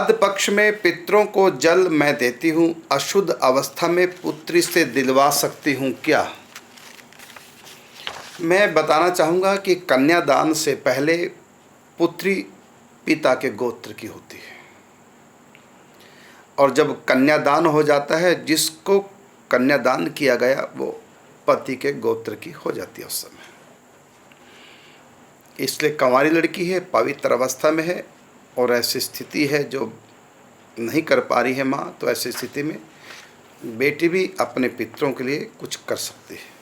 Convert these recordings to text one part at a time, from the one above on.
श्राद्ध पक्ष में पितरों को जल मैं देती हूँ, अशुद्ध अवस्था में पुत्री से दिलवा सकती हूँ क्या? मैं बताना चाहूँगा कि कन्यादान से पहले पुत्री पिता के गोत्र की होती है, और जब कन्यादान हो जाता है, जिसको कन्यादान किया गया वो पति के गोत्र की हो जाती है उस समय। इसलिए कंवारी लड़की है, पवित्र अवस्था में है, और ऐसी स्थिति है जो नहीं कर पा रही है माँ, तो ऐसी स्थिति में बेटी भी अपने पितरों के लिए कुछ कर सकती है।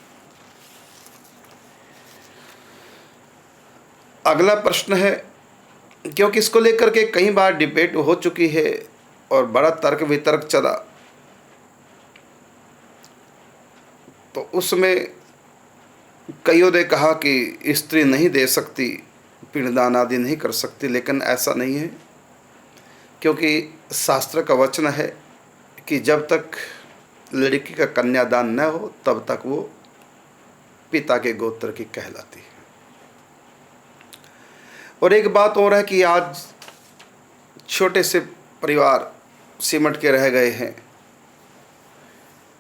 अगला प्रश्न है, क्योंकि इसको लेकर के कई बार डिबेट हो चुकी है और बड़ा तर्क वितर्क चला, तो उसमें कईयों ने कहा कि स्त्री नहीं दे सकती, पिंडदान आदि नहीं कर सकती, लेकिन ऐसा नहीं है, क्योंकि शास्त्र का वचन है कि जब तक लड़की का कन्यादान न हो तब तक वो पिता के गोत्र की कहलाती है। और एक बात और है कि आज छोटे से परिवार सिमट के रह गए हैं,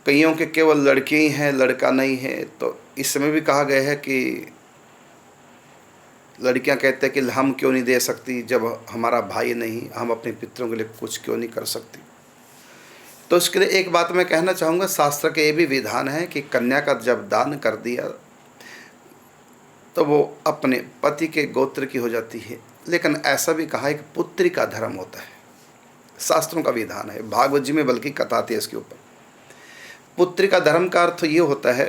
कईयों के केवल लड़के ही हैं, लड़का नहीं है। तो इस समय भी कहा गया है कि लड़कियां कहते हैं कि हम क्यों नहीं दे सकती, जब हमारा भाई नहीं, हम अपने पितरों के लिए कुछ क्यों नहीं कर सकती। तो इसके लिए एक बात मैं कहना चाहूँगा, शास्त्र के ये भी विधान है कि कन्या का जब दान कर दिया तो वो अपने पति के गोत्र की हो जाती है। लेकिन ऐसा भी कहा है कि पुत्री का धर्म होता है, शास्त्रों का विधान है, भागवत जी में बल्कि कथा आती है इसके ऊपर। पुत्री का धर्म का अर्थ ये होता है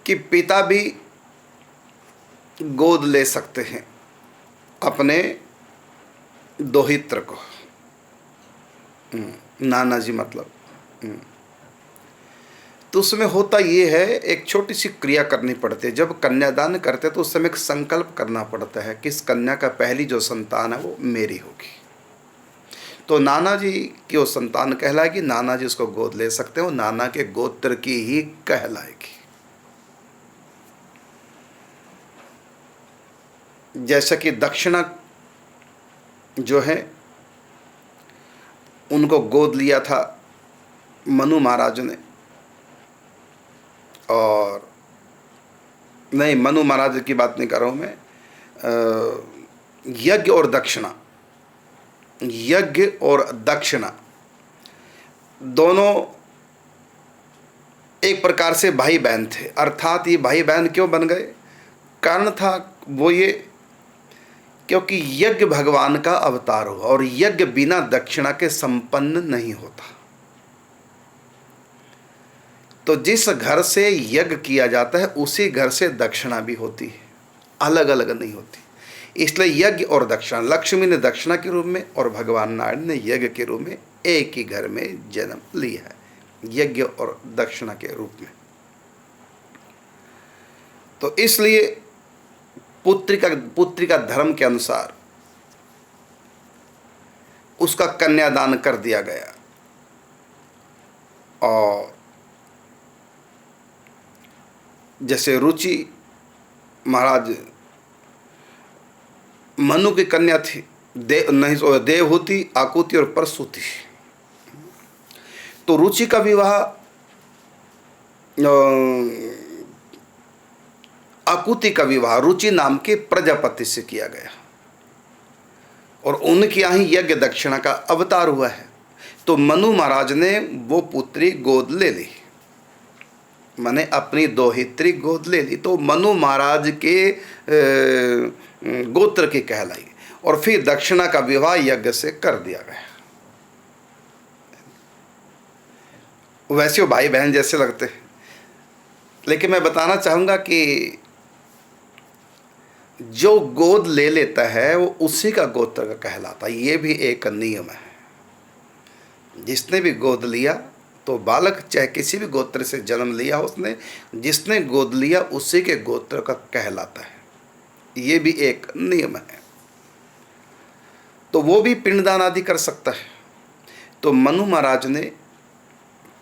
कि पिता भी गोद ले सकते हैं अपने दोहित्र को, नाना जी मतलब। तो उसमें होता ये है, एक छोटी सी क्रिया करनी पड़ती है। जब कन्यादान करते तो उस समय एक संकल्प करना पड़ता है कि इस कन्या का पहली जो संतान है वो मेरी होगी। तो नाना जी की वो संतान कहलाएगी, नाना जी उसको गोद ले सकते हो, नाना के गोत्र की ही कहलाएगी। जैसा कि दक्षिणा जो है उनको गोद लिया था मनु महाराज ने, और नहीं, मनु महाराज की बात नहीं कर रहा हूँ मैं, यज्ञ और दक्षिणा, यज्ञ और दक्षिणा दोनों एक प्रकार से भाई बहन थे। अर्थात ये भाई बहन क्यों बन गए, कारण था वो ये, क्योंकि यज्ञ भगवान का अवतार हुआ और यज्ञ बिना दक्षिणा के संपन्न नहीं होता। तो जिस घर से यज्ञ किया जाता है उसी घर से दक्षिणा भी होती है, अलग अलग नहीं होती। इसलिए यज्ञ और दक्षिणा, लक्ष्मी ने दक्षिणा के रूप में और भगवान नारायण ने यज्ञ के रूप में एक ही घर में जन्म लिया है, यज्ञ और दक्षिणा के रूप में। तो इसलिए पुत्री का धर्म के अनुसार उसका कन्यादान कर दिया गया। और जैसे रुचि महाराज मनु की कन्या थी, देवहूति, आकुति और परसुति। तो रुचि का विवाह आकुति का विवाह रुचि नाम के प्रजापति से किया गया, और उनके यहाँ ही यज्ञ दक्षिणा का अवतार हुआ है। तो मनु महाराज ने वो पुत्री गोद ले ली, मैंने अपनी दोहित्री गोद ले ली, तो मनु महाराज के गोत्र की कहलाई, और फिर दक्षिणा का विवाह यज्ञ से कर दिया गया। वैसे वो भाई बहन जैसे लगते हैं, लेकिन मैं बताना चाहूँगा कि जो गोद ले लेता है वो उसी का गोत्र का कहलाता है। ये भी एक नियम है, जिसने भी गोद लिया तो बालक चाहे किसी भी गोत्र से जन्म लिया हो उसने, जिसने गोद लिया उसी के गोत्र का कहलाता है। ये भी एक नियम है। तो वो भी पिंडदान आदि कर सकता है। तो मनु महाराज ने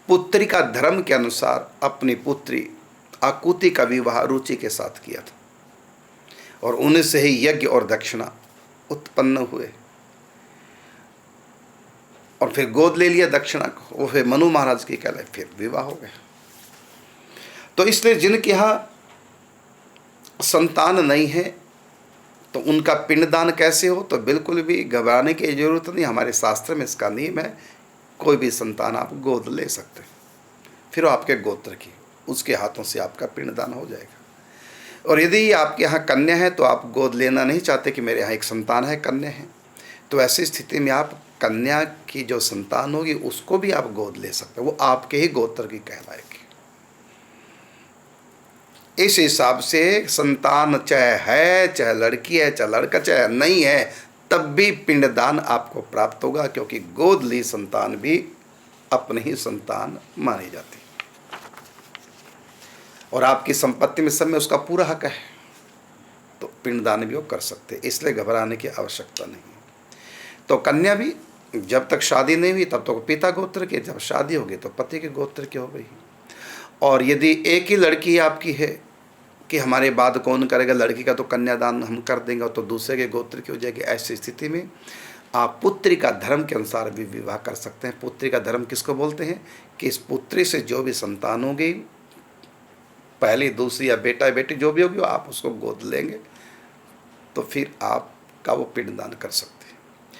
पुत्री का धर्म के अनुसार अपनी पुत्री आकुति का विवाह रुचि के साथ किया था, और उन्हीं से ही यज्ञ और दक्षिणा उत्पन्न हुए, और फिर गोद ले लिया दक्षिणा को, वो फिर मनु महाराज की कहलाई, फिर विवाह हो गया। तो इसलिए जिनके यहाँ संतान नहीं है तो उनका पिंडदान कैसे हो, तो बिल्कुल भी घबराने की जरूरत नहीं। हमारे शास्त्र में इसका नियम है, कोई भी संतान आप गोद ले सकते हैं, फिर वो आपके गोत्र की, उसके हाथों से आपका पिंडदान हो जाएगा। और यदि आपके यहाँ कन्या है तो आप गोद लेना नहीं चाहते कि मेरे यहाँ एक संतान है, कन्या है, तो ऐसी स्थिति में आप कन्या की जो संतान होगी उसको भी आप गोद ले सकते हैं, वो आपके ही गोत्र की कहलाएगी। इस हिसाब से संतान चाहे है, चाहे लड़की है, चाहे लड़का, चाहे नहीं है, तब भी पिंडदान आपको प्राप्त होगा, क्योंकि गोद ली संतान भी अपनी ही संतान मानी जाती है और आपकी संपत्ति में सब में उसका पूरा हक है, तो पिंडदान भी वो कर सकते, इसलिए घबराने की आवश्यकता नहीं। तो कन्या भी जब तक शादी नहीं हुई तब तक पिता गोत्र की, जब शादी होगी तो पति के गोत्र की हो गई। और यदि एक ही लड़की आपकी है कि हमारे बाद कौन करेगा, लड़की का तो कन्यादान हम कर देंगे, तो दूसरे के गोत्र की हो जाएगी। ऐसी स्थिति में आप पुत्री का धर्म के अनुसार भी विवाह कर सकते हैं। पुत्री का धर्म किसको बोलते हैं कि इस पुत्री से जो भी संतान होगी, पहली, दूसरी या बेटा बेटी जो भी होगी, आप उसको गोद लेंगे तो फिर आपका वो पिंडदान कर सकते हैं।